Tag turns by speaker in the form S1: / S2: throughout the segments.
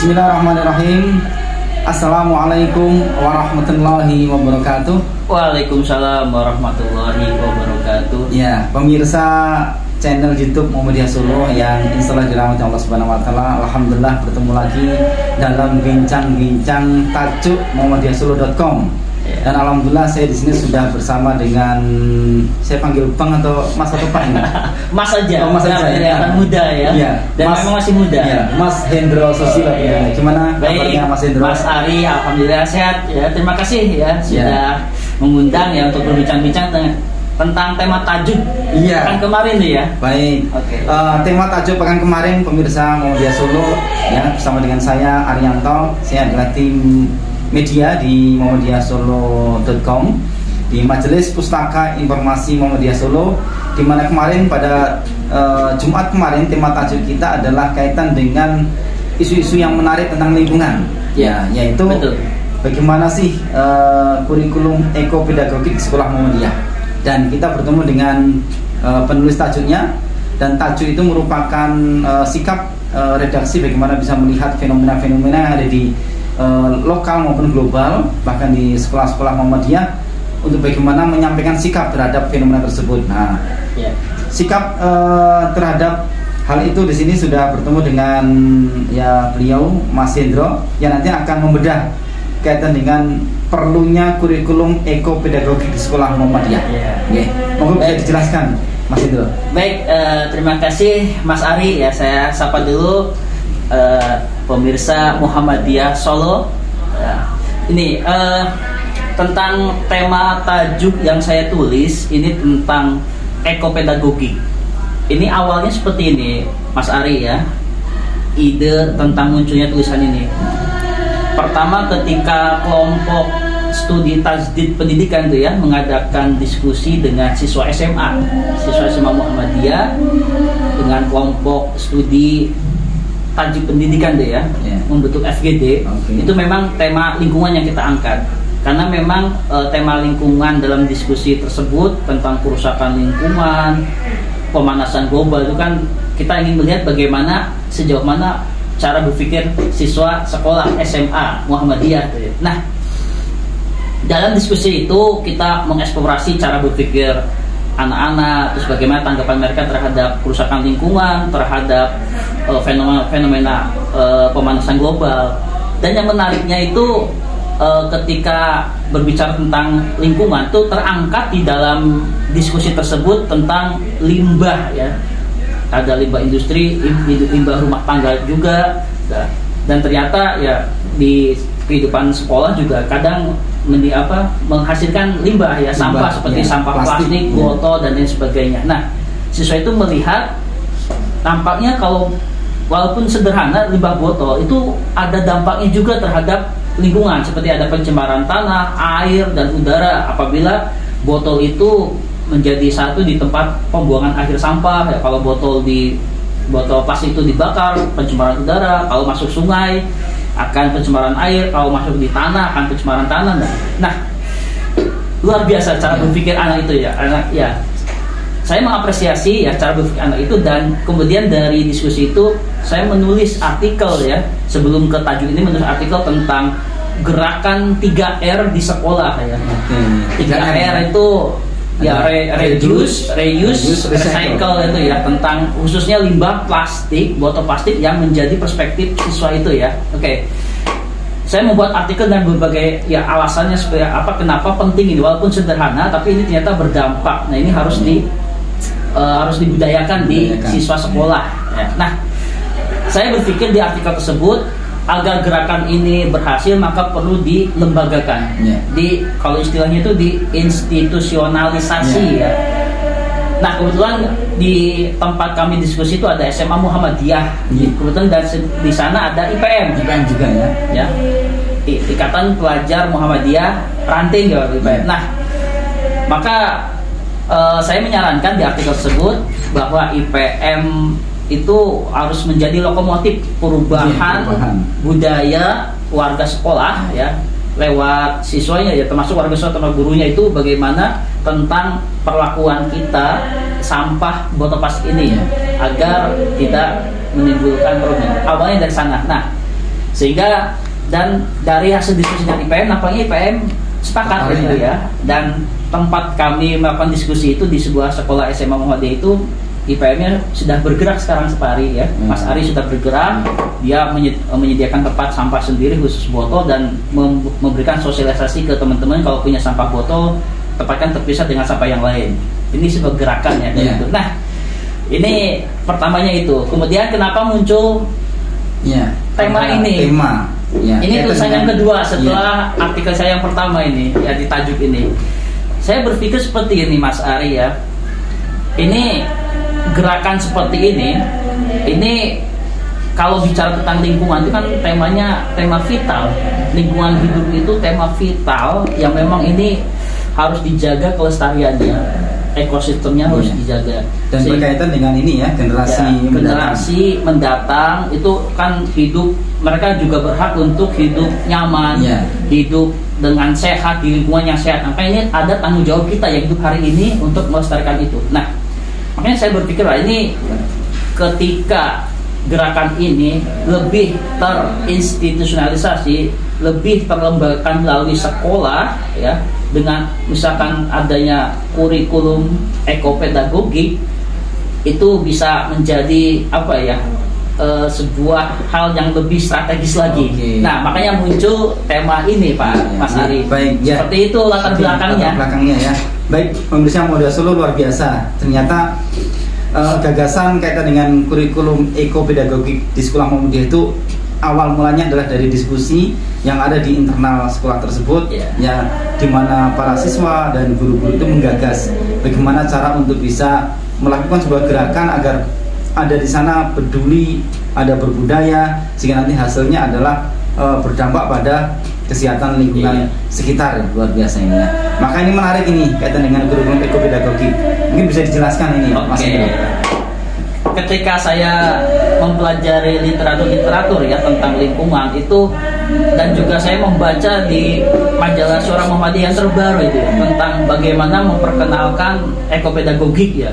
S1: Bismillahirrahmanirrahim. Assalamualaikum warahmatullahi wabarakatuh.
S2: Waalaikumsalam warahmatullahi wabarakatuh.
S1: Ya, pemirsa channel YouTube Muhammadiyah Solo yang insyaallah dirahmati Allah Subhanahu wa taala. Alhamdulillah bertemu lagi dalam bincang-bincang tajuk muhammadiyahsolo.com. Dan alhamdulillah saya di sini sudah bersama dengan, saya panggil Bang atau Mas atau Pak ini?
S2: Mas aja.
S1: Oh, Mas aja ya.
S2: Muda ya.
S1: Iya.
S2: Dan
S1: Mas,
S2: memang masih muda.
S1: Iya. Mas Hendro Susilo.
S2: Iya.
S1: Gimana kabarnya Mas Hendro?
S2: Mas Ari, alhamdulillah sehat ya. Terima kasih ya sudah mengundang ya untuk berbincang-bincang tentang tema tajuk pekan kemarin nih ya.
S1: Baik.
S2: Oke.
S1: Tema tajuk pekan kemarin pemirsa Muhammadiyah Solo ya, bersama dengan saya Arianto. Saya adalah tim media di muhammadiyahsolo.com, di Majelis Pustaka Informasi Muhammadiyah Solo, di mana kemarin pada Jumat kemarin tema tajuk kita adalah kaitan dengan isu-isu yang menarik tentang lingkungan ya, yaitu bagaimana sih kurikulum ekopedagogik di sekolah Muhammadiyah. Dan kita bertemu dengan penulis tajuknya, dan tajuk itu merupakan sikap redaksi bagaimana bisa melihat fenomena-fenomena yang ada di lokal maupun global, bahkan di sekolah-sekolah Muhammadiyah, untuk bagaimana menyampaikan sikap terhadap fenomena tersebut. Nah, sikap terhadap hal itu di sini sudah bertemu dengan ya beliau Mas Hendro yang nanti akan membedah kaitan dengan perlunya kurikulum ekopedagogik di sekolah Muhammadiyah. Monggo bisa dijelaskan Mas Hendro.
S2: Baik, terima kasih Mas Ari ya. Saya sapa dulu pemirsa Muhammadiyah Solo. Ini tentang tema tajuk yang saya tulis ini tentang ekopedagogi. Ini awalnya seperti ini, Mas Ari ya. Ide tentang munculnya tulisan ini. Pertama ketika kelompok studi tajdid pendidikan itu ya mengadakan diskusi dengan siswa SMA Muhammadiyah dengan kelompok studi tajuk pendidikan deh ya, membentuk FGD. Itu memang tema lingkungan yang kita angkat, karena memang tema lingkungan dalam diskusi tersebut tentang kerusakan lingkungan, pemanasan global itu kan kita ingin melihat bagaimana sejauh mana cara berpikir siswa sekolah SMA Muhammadiyah. Nah, dalam diskusi itu kita mengeksplorasi cara berpikir anak-anak, terus bagaimana tanggapan mereka terhadap kerusakan lingkungan, terhadap fenomena pemanasan global. Dan yang menariknya itu ketika berbicara tentang lingkungan itu terangkat di dalam diskusi tersebut tentang limbah ya. Ada limbah industri, limbah rumah tangga juga, dan ternyata ya di kehidupan sekolah juga kadang menghasilkan limbah ya, sampah seperti sampah plastik, botol dan lain sebagainya. Nah, siswa itu melihat tampaknya kalau walaupun sederhana limbah botol itu ada dampaknya juga terhadap lingkungan, seperti ada pencemaran tanah, air dan udara apabila botol itu menjadi satu di tempat pembuangan akhir sampah ya. Kalau botol plastik itu dibakar, pencemaran udara. Kalau masuk sungai akan pencemaran air, kalau masuk di tanah akan pencemaran tanah. Nah, luar biasa cara berpikir anak itu ya. Saya mengapresiasi ya cara berpikir anak itu, dan kemudian dari diskusi itu saya menulis artikel ya. Sebelum ke tajuk ini menulis artikel tentang gerakan 3R di sekolah ya. 3R itu ya reduce, recycle itu ya, tentang khususnya limbah plastik, botol plastik yang menjadi perspektif siswa itu ya. Saya membuat artikel dan berbagai ya alasannya supaya kenapa penting ini, walaupun sederhana tapi ini ternyata berdampak. Nah, ini harus dibudayakan di siswa sekolah ya. Nah, saya berpikir di artikel tersebut agar gerakan ini berhasil maka perlu dilembagakan. Kalau istilahnya itu diinstitusionalisasi ya. Nah, kebetulan di tempat kami diskusi itu ada SMA Muhammadiyah. Kebetulan di sana ada IPM
S1: juga ya.
S2: Ikatan Pelajar Muhammadiyah Ranting ya, IPM. Nah, maka saya menyarankan di artikel tersebut bahwa IPM itu harus menjadi lokomotif perubahan budaya warga sekolah ya, lewat siswanya ya, termasuk warga sekolah atau gurunya, itu bagaimana tentang perlakuan kita sampah botol plastik ini ya, agar tidak menimbulkan problem. Awalnya dari sana. Nah, Sehingga dan dari hasil diskusi dengan IPM, nampaknya IPM sepakat gitu ya. Dan tempat kami melakukan diskusi itu di sebuah sekolah SMA Muhammadiyah itu IPM-nya sudah bergerak sekarang Pak Ari ya. Mas Ari sudah bergerak, dia menyediakan tempat sampah sendiri khusus botol dan memberikan sosialisasi ke teman-teman kalau punya sampah botol tempatkan terpisah dengan sampah yang lain. Ini sebuah gerakan ya. Gitu. Nah, ini pertamanya itu. Kemudian kenapa muncul tema ini? Ini tulisan yang kedua setelah artikel saya yang pertama ini ya di tajuk ini. Saya berpikir seperti ini Mas Ari ya. Ini gerakan seperti ini kalau bicara tentang lingkungan itu kan temanya tema vital. Lingkungan hidup itu tema vital yang memang ini harus dijaga kelestariannya, ekosistemnya harus dijaga. Dan
S1: berkaitan dengan ini ya, generasi
S2: mendatang itu kan hidup, mereka juga berhak untuk hidup nyaman, hidup dengan sehat di lingkungan yang sehat. Makanya ini ada tanggung jawab kita yang hidup hari ini untuk melestarikan itu. Nah, makanya saya berpikir lah ini ketika gerakan ini lebih terinstitusionalisasi, lebih terlembagakan melalui sekolah ya, dengan misalkan adanya kurikulum ekopedagogik, itu bisa menjadi apa ya, sebuah hal yang lebih strategis lagi. Nah, makanya muncul tema ini Pak Mas Ari.
S1: Baik,
S2: seperti itu latar belakangnya
S1: ya. Baik, pemirsa Muhammadiyah Solo, luar biasa. Ternyata gagasan kaitan dengan kurikulum ekopedagogik di sekolah Muhammadiyah itu awal mulanya adalah dari diskusi yang ada di internal sekolah tersebut, ya, di mana para siswa dan guru-guru itu menggagas bagaimana cara untuk bisa melakukan sebuah gerakan agar ada di sana peduli, ada berbudaya, sehingga nanti hasilnya adalah berdampak pada kesehatan lingkungan sekitar. Luar biasa ini ya. Maka ini menarik ini kaitan dengan kurikulum ekopedagogik. Mungkin bisa dijelaskan ini, Mas Indra.
S2: Ketika saya mempelajari literatur ya tentang lingkungan itu, dan juga saya membaca di majalah Suara Muhammadiyah yang terbaru itu tentang bagaimana memperkenalkan ekopedagogik ya,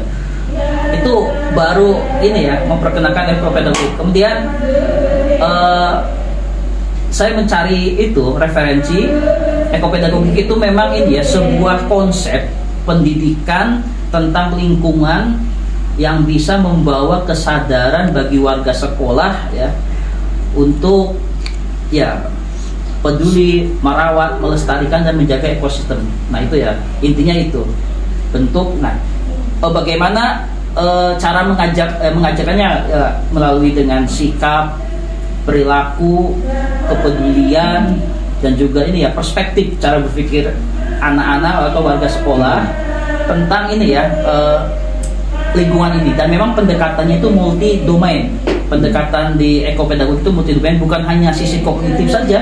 S2: itu baru ini ya, memperkenalkan ekopedagogik. Kemudian saya mencari itu referensi ekopedagogik itu memang ini ya, sebuah konsep pendidikan tentang lingkungan yang bisa membawa kesadaran bagi warga sekolah ya untuk ya peduli, merawat, melestarikan dan menjaga ekosistem. Nah itu ya intinya itu bentuk. Nah bagaimana cara mengajarkannya melalui dengan sikap, perilaku, kepedulian, dan juga ini ya perspektif cara berpikir anak-anak atau warga sekolah tentang ini ya lingkungan ini. Dan memang pendekatannya itu multi domain. Pendekatan di ekopedagogik itu multi domain, bukan hanya sisi kognitif saja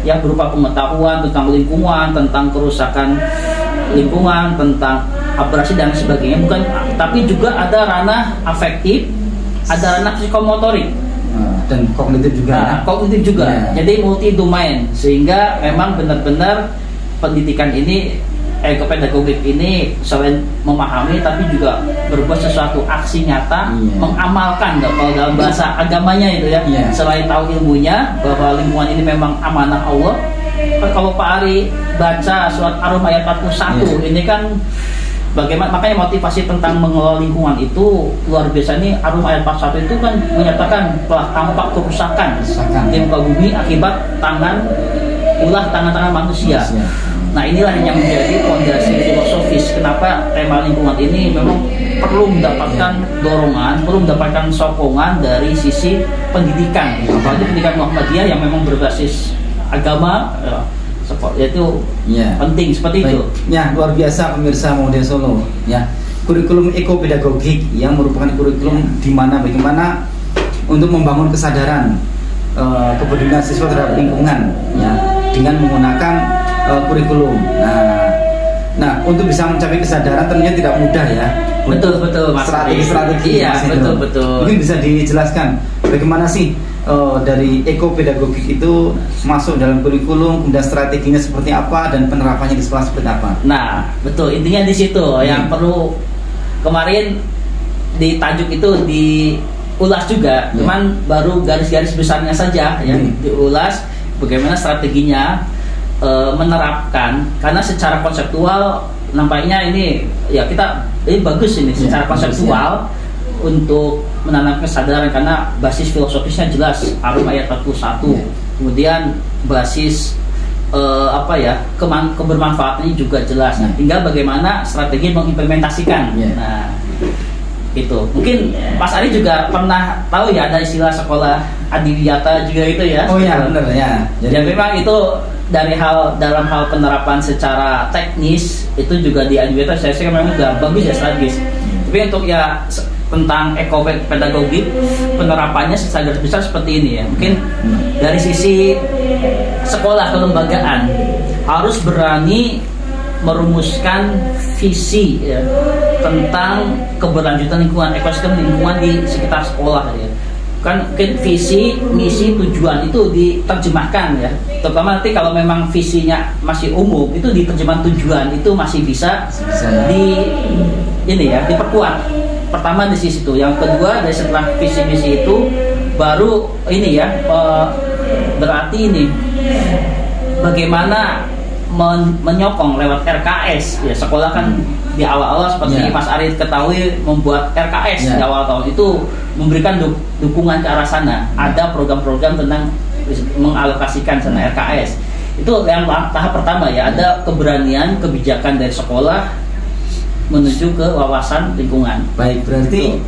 S2: yang berupa pengetahuan tentang lingkungan, tentang kerusakan lingkungan, tentang abrasi dan sebagainya, bukan, tapi juga ada ranah afektif, ada ranah psikomotorik
S1: dan kognitif juga.
S2: Kognitif juga. Jadi multi domain, sehingga memang benar-benar pendidikan ini, ekopedagogik ini selain memahami tapi juga berbuat sesuatu aksi nyata, mengamalkan kalau dalam bahasa agamanya itu ya. Selain tahu ilmunya bahwa lingkungan ini memang amanah Allah. Kalau Pak Ari baca surat Ar-Rum ayat 41 ini kan bagaimana, makanya motivasi tentang mengelola lingkungan itu luar biasa. Nih Ar-Rum ayat 41 itu kan menyatakan telah tampak kerusakan di muka bumi akibat tangan-tangan manusia. Nah inilah yang menjadi fondasi filosofis kenapa tema lingkungan ini memang perlu mendapatkan dorongan, perlu mendapatkan sokongan dari sisi pendidikan, apalagi pendidikan Muhammadiyah yang memang berbasis agama, yaitu penting seperti itu.
S1: Ya, luar biasa pemirsa Muhammadiyah Solo. Ya, kurikulum ekopedagogik yang merupakan kurikulum di mana bagaimana untuk membangun kesadaran kepedulian siswa terhadap lingkungan, ya, dengan menggunakan kurikulum. Nah, untuk bisa mencapai kesadaran tentunya tidak mudah ya.
S2: Betul Mas.
S1: Strategi.
S2: Iya, betul.
S1: Mungkin bisa dijelaskan bagaimana sih dari ekopedagogik itu masuk dalam kurikulum, kemudian strateginya seperti apa dan penerapannya di sekolah seperti apa.
S2: Nah, betul, intinya di situ yang perlu. Kemarin di tajuk itu ulas juga, cuman baru garis-garis besarnya saja ya diulas bagaimana strateginya menerapkan, karena secara konseptual nampaknya ini ya ini bagus ini secara konseptual untuk menanam kesadaran, karena basis filosofisnya jelas Ar-Rum ayat 41. Kemudian basis kebermanfaatannya juga jelas. Nah, tinggal bagaimana strategi mengimplementasikan. Nah, itu mungkin Mas Ari juga pernah tahu ya ada istilah sekolah adiwiyata juga itu ya.
S1: Oh iya benar ya.
S2: Jadi memang itu dalam hal penerapan secara teknis itu juga di adiwiyata saya memang juga bagus ya strategis. Tapi untuk ya tentang ekopedagogi penerapannya secara garis besar seperti ini ya. Mungkin dari sisi sekolah kelembagaan harus berani merumuskan visi ya, tentang keberlanjutan lingkungan, ekosistem lingkungan di sekitar sekolah ya. Kan mungkin visi, misi, tujuan itu diterjemahkan ya. Terutama nanti kalau memang visinya masih umum, itu diterjemahkan tujuan itu masih bisa diperkuat. Pertama di sisi itu, yang kedua dari setelah visi misi itu baru ini ya berarti ini bagaimana menyokong lewat RKS ya. Sekolah kan di awal-awal seperti Mas Ari ketahui membuat RKS di awal tahun itu memberikan dukungan ke arah sana. Ada program-program tentang mengalokasikan sana RKS. Itu yang tahap pertama ya, ada keberanian kebijakan dari sekolah menuju ke wawasan lingkungan.
S1: Baik, berarti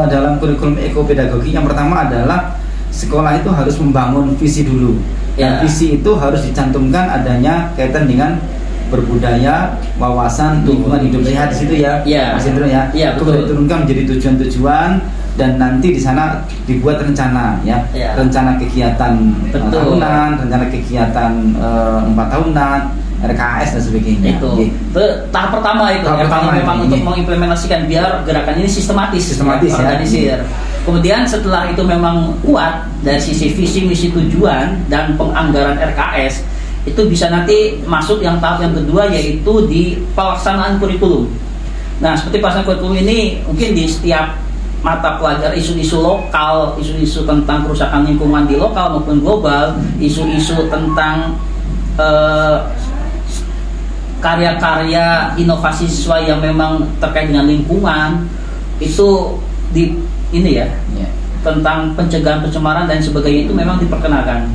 S1: dalam kurikulum ekopedagogi yang pertama adalah sekolah itu harus membangun visi dulu. Dan visi itu harus dicantumkan adanya kaitan dengan berbudaya, wawasan lingkungan hidup sehat di situ ya, Mas Indro ya. Kemudian diturunkan menjadi tujuan-tujuan dan nanti di sana dibuat rencana ya, rencana kegiatan tahunan, rencana kegiatan 4 tahunan, RKS dan sebagainya.
S2: Itu tahap pertama itu. Tahap pertama memang untuk mengimplementasikan biar gerakan ini sistematis organisir. Kemudian setelah itu memang kuat dari sisi visi, misi, tujuan dan penganggaran RKS, itu bisa nanti masuk yang tahap yang kedua, yaitu di pelaksanaan kurikulum. Nah, seperti pelaksanaan kurikulum ini mungkin di setiap mata pelajaran isu-isu lokal, isu-isu tentang kerusakan lingkungan di lokal maupun global, isu-isu tentang karya-karya inovasi siswa yang memang terkait dengan lingkungan itu tentang pencegahan pencemaran dan sebagainya itu memang diperkenalkan.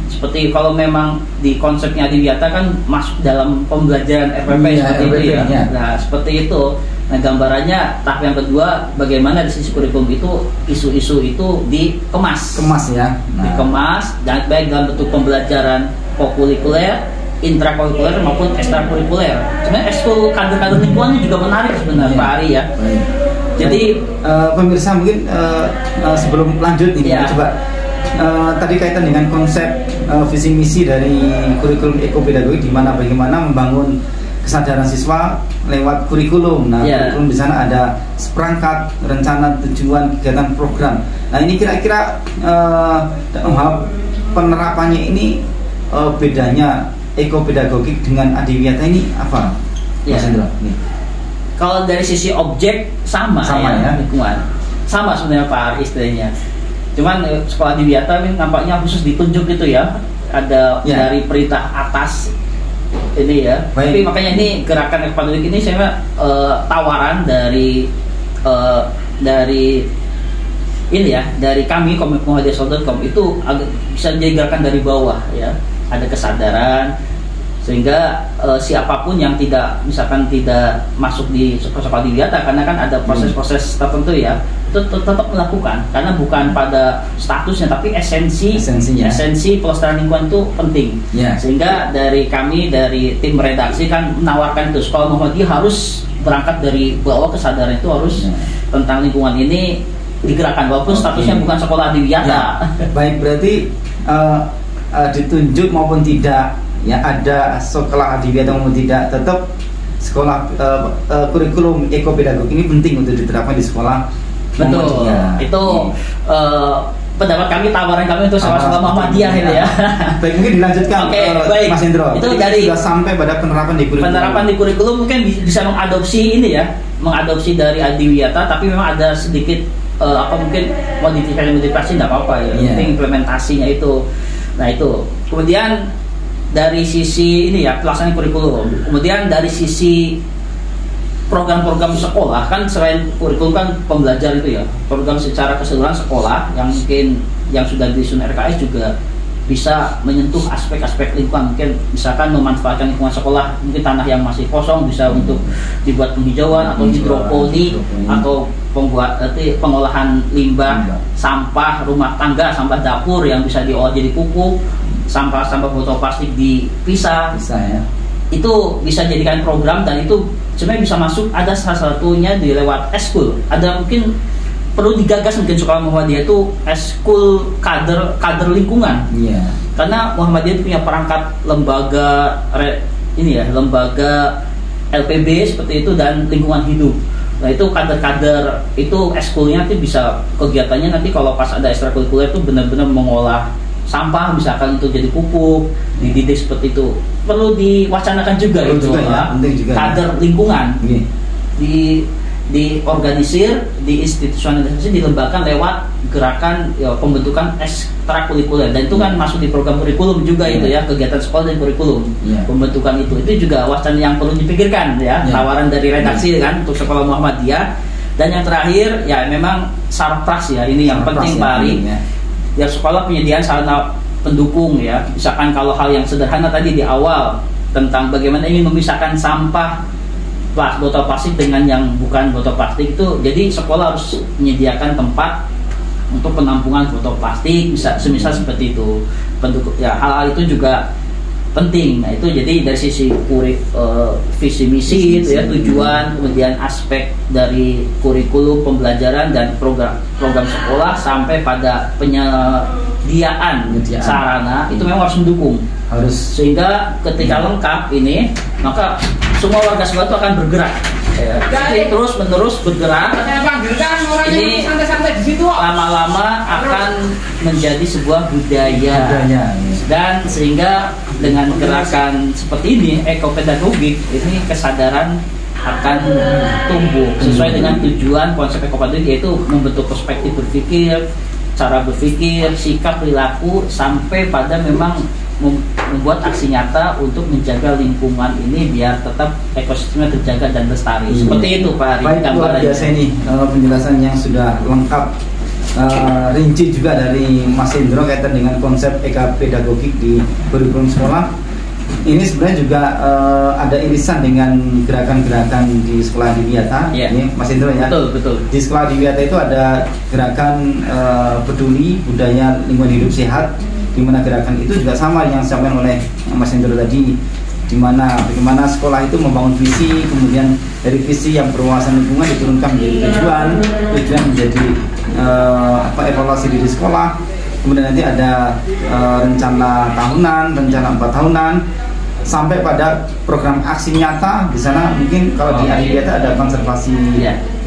S2: Seperti kalau memang di konsepnya adiwiyata kan masuk dalam pembelajaran RPP seperti itu ya. Nah, seperti itu. Nah, gambarannya tahap yang kedua bagaimana di sisi kurikulum itu isu-isu itu dikemas ya. Dikemas dan baik dalam bentuk pembelajaran kokurikuler, intrakurikuler maupun ekstrakurikuler. Sebenarnya ekskul kader-kader lingkungannya juga menarik sebenarnya Pak Ari ya. Jadi
S1: pemirsa mungkin sebelum lanjut ini coba tadi kaitan dengan konsep visi misi dari kurikulum ekopedagogi di mana bagaimana membangun kesadaran siswa lewat kurikulum. Nah, kurikulum di sana ada seperangkat rencana, tujuan, kegiatan, program. Nah, ini kira-kira penerapannya ini bedanya ekopedagogi dengan adiwiyata ini apa, Mas Hendro?
S2: Kalau dari sisi objek sama ya, lingkungan sama sebenarnya Pak Ari istilahnya. Cuman sekolah adiwiyata nampaknya khusus ditunjuk gitu ya, ada dari perintah atas ini ya. Tapi makanya ini gerakan ekopedagogi ini saya tawaran dari ini ya, dari kami Muhammadiyahsolo.com itu bisa jadi gerakan dari bawah ya. Ada kesadaran sehingga siapapun yang tidak masuk di sekolah adiwiyata, karena kan ada proses-proses tertentu ya, itu tetap melakukan karena bukan pada statusnya tapi esensi pelestarian lingkungan itu penting. Sehingga dari kami dari tim redaksi kan menawarkan itu sekolah Muhammadiyah harus berangkat dari bawah, kesadaran itu harus tentang lingkungan ini digerakkan walaupun statusnya bukan sekolah adiwiyata.
S1: Baik, berarti ditunjuk maupun tidak ya, ada sekolah adiwiyata maupun tidak, tetap sekolah kurikulum ekopedagogi ini penting untuk diterapkan di sekolah.
S2: Betul. Itu pendapat kami, tawaran kami untuk sekolah Muhammadiyah itu ya.
S1: Baik, mungkin dilanjutkan
S2: baik.
S1: Mas Hendro.
S2: Itu dari
S1: sudah sampai pada penerapan di kurikulum.
S2: Penerapan di kurikulum mungkin bisa mengadopsi ini ya, mengadopsi dari adiwiyata, tapi memang ada sedikit mungkin modifikasi tidak apa-apa ya. Penting implementasinya itu. Nah itu. Kemudian dari sisi ini ya pelaksanaan kurikulum. Kemudian dari sisi program-program sekolah kan, selain kurikulum kan pembelajar itu ya, program secara keseluruhan sekolah yang mungkin yang sudah disusun RKS juga bisa menyentuh aspek-aspek lingkungan. Mungkin misalkan memanfaatkan lingkungan sekolah, mungkin tanah yang masih kosong bisa untuk dibuat penghijauan atau hidroponik atau pengolahan limbah, sampah rumah tangga, sampah dapur yang bisa diolah jadi pupuk, sampah botol plastik dipisah. Ya. Itu bisa jadikan program, dan itu sebenarnya bisa masuk, ada salah satunya di lewat eskul. Ada mungkin perlu digagas mungkin sekolah Muhammadiyah itu eskul kader lingkungan. Karena Muhammadiyah itu punya perangkat lembaga lembaga LPB seperti itu dan lingkungan hidup. Nah itu kader-kader itu eskulnya nanti bisa kegiatannya nanti kalau pas ada ekstrakurikuler itu benar-benar mengolah sampah misalkan untuk jadi pupuk, dididik seperti itu. Perlu diwacanakan juga itu ya, kader lingkungan. Diorganisir, diinstitusionalisasi, dilembagakan lewat gerakan ya, pembentukan ekstrakurikuler, dan itu kan masuk di program kurikulum juga itu ya, kegiatan sekolah dan kurikulum. Pembentukan itu juga wacana yang perlu dipikirkan ya, tawaran dari redaksi kan untuk sekolah Muhammadiyah. Dan yang terakhir ya memang sarpras ya, ini yang penting Pak Ari. Ya sekolah penyediaan sarana pendukung ya, misalkan kalau hal yang sederhana tadi di awal tentang bagaimana ingin memisahkan sampah botol plastik dengan yang bukan botol plastik itu, jadi sekolah harus menyediakan tempat untuk penampungan botol plastik, semisal seperti itu. Ya hal-hal itu juga penting. Nah itu jadi dari sisi visi misi itu ya, tujuan, kemudian aspek dari kurikulum pembelajaran dan program sekolah sampai pada penyediaan sarana itu memang harus mendukung, sehingga ketika lengkap ini maka semua warga sekolah itu akan bergerak ya. Jadi terus menerus bergerak, ini lama-lama akan menjadi sebuah budaya. Dan sehingga dengan gerakan seperti ini ekopedagogik, ini kesadaran akan tumbuh sesuai dengan tujuan konsep ekopedagogik, yaitu membentuk perspektif berpikir, cara berpikir, sikap, perilaku, sampai pada memang membuat aksi nyata untuk menjaga lingkungan ini biar tetap ekosistemnya terjaga dan lestari. Seperti itu Pak Ari.
S1: Baik, luar biasa ini penjelasan yang sudah lengkap, rinci juga dari Mas Indro kaitan dengan konsep ekopedagogik di kurikulum sekolah. Ini sebenarnya juga ada irisan dengan gerakan-gerakan di sekolah Adiwiyata, ini Mas Indro ya.
S2: Betul.
S1: Di sekolah Adiwiyata itu ada gerakan peduli budaya lingkungan hidup sehat, di mana gerakan itu juga sama yang disampaikan oleh Mas Indro tadi, di mana bagaimana sekolah itu membangun visi, kemudian dari visi yang berwawasan lingkungan diturunkan menjadi tujuan menjadi evaluasi diri sekolah. Kemudian nanti ada rencana tahunan, rencana 4 tahunan, sampai pada program aksi nyata. Di sana mungkin kalau di Adiwiyata ada konservasi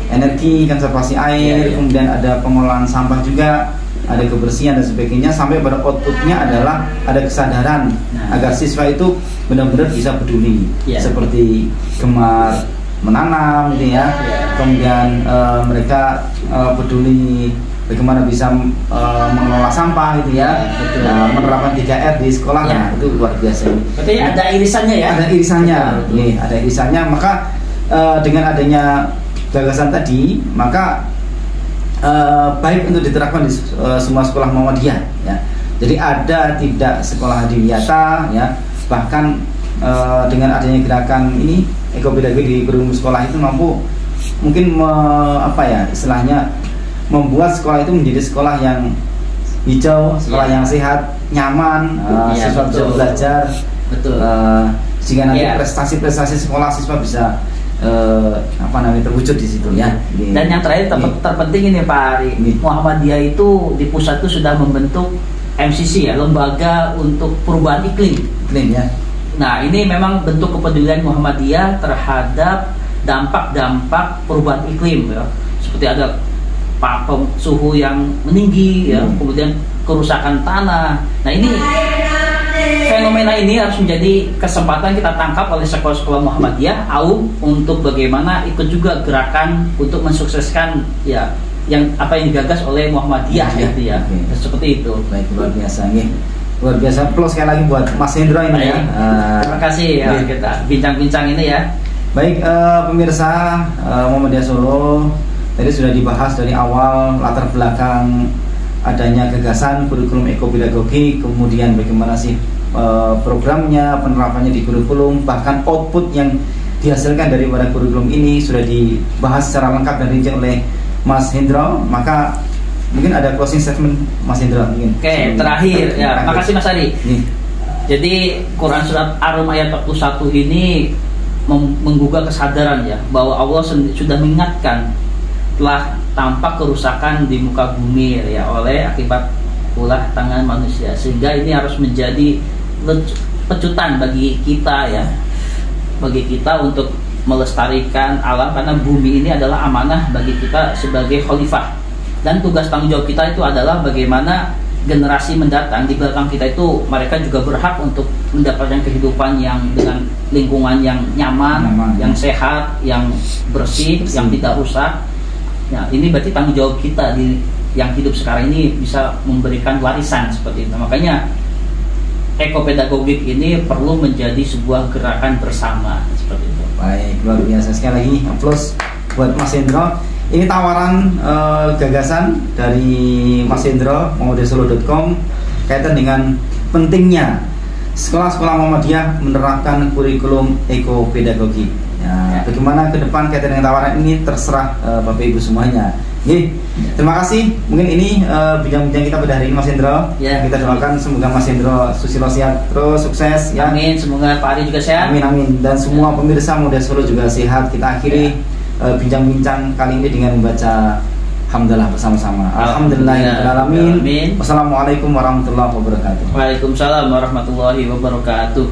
S1: energi, konservasi air, kemudian ada pengolahan sampah juga, ada kebersihan dan sebagainya, sampai pada outputnya adalah ada kesadaran agar siswa itu benar-benar bisa peduli, seperti gemar menanam gitu ya. Kemudian mereka peduli bagaimana bisa mengelola sampah gitu ya. Menerapkan 3R di sekolah, itu luar biasa.
S2: Berarti ada irisannya ya?
S1: Ada irisannya, ada irisannya. Maka dengan adanya gagasan tadi, maka baik untuk diterapkan di semua sekolah Muhammadiyah ya. Jadi ada tidak sekolah Adiwiyata ya, bahkan dengan adanya gerakan ini ekopedagogik di kurikulum sekolah itu mampu mungkin istilahnya membuat sekolah itu menjadi sekolah yang hijau, sekolah yang sehat, nyaman, siswa bisa belajar, sehingga nanti prestasi-prestasi sekolah siswa bisa terwujud di situ ya.
S2: Dan yang terakhir terpenting ini Pak Ari, Muhammadiyah itu di pusat itu sudah membentuk MCC ya, lembaga untuk perubahan iklim
S1: ya.
S2: Nah ini memang bentuk kepedulian Muhammadiyah terhadap dampak-dampak perubahan iklim ya. Seperti ada suhu yang meninggi ya, kemudian kerusakan tanah. Nah ini fenomena ini harus menjadi kesempatan kita tangkap oleh sekolah-sekolah Muhammadiyah untuk bagaimana ikut juga gerakan untuk mensukseskan ya yang apa yang digagas oleh Muhammadiyah gitu ya. Seperti itu.
S1: Baik, luar biasa nih. Luar biasa. Plus sekali lagi buat Mas Hendro ini ya.
S2: Terima kasih ya kita bincang-bincang ini ya.
S1: Baik, pemirsa Muhammadiyah Solo, tadi sudah dibahas dari awal latar belakang adanya gagasan kurikulum ekopedagogi, kemudian bagaimana sih programnya, penerapannya di kurikulum, bahkan output yang dihasilkan dari pada kurikulum ini sudah dibahas secara lengkap dan rinci oleh Mas Hendro. Maka mungkin ada closing statement Mas Hendro mungkin.
S2: Oke, terakhir ya. Makasih Mas Ari. Jadi Quran surat Ar-Rum ayat 41 ini menggugah kesadaran ya bahwa Allah sudah mengingatkan telah tampak kerusakan di muka bumi ya oleh akibat ulah tangan manusia, sehingga ini harus menjadi pecutan bagi kita ya, bagi kita untuk melestarikan alam, karena bumi ini adalah amanah bagi kita sebagai khalifah, dan tugas tanggung jawab kita itu adalah bagaimana generasi mendatang di belakang kita itu mereka juga berhak untuk mendapatkan kehidupan yang dengan lingkungan yang nyaman, yang sehat, yang bersih, yang tidak rusak. Ya, ini berarti tanggung jawab kita yang hidup sekarang ini bisa memberikan warisan seperti itu. Makanya ekopedagogik ini perlu menjadi sebuah gerakan bersama seperti itu.
S1: Baik, luar biasa sekali lagi. Plus buat Mas Hendro. Ini tawaran gagasan dari Mas Hendro, muhammadiyahsolo.com, kaitan dengan pentingnya sekolah-sekolah Muhammadiyah menerapkan kurikulum ekopedagogi. Ya, bagaimana ke depan kaitan dengan tawaran ini terserah Bapak Ibu semuanya. Terima kasih. Mungkin ini bincang-bincang kita pada hari ini Mas Hendro.
S2: Ya,
S1: kita doakan semoga Mas Hendro Susilo sehat terus, sukses ya.
S2: Amin. Semoga Pak Ari juga sehat.
S1: Amin amin. Dan semua pemirsa Muhammadiyah Solo juga sehat. Kita akhiri bincang-bincang kali ini dengan membaca hamdalah bersama-sama. Alhamdulillahirabbil alamin. Wassalamualaikum warahmatullahi wabarakatuh.
S2: Waalaikumsalam warahmatullahi wabarakatuh.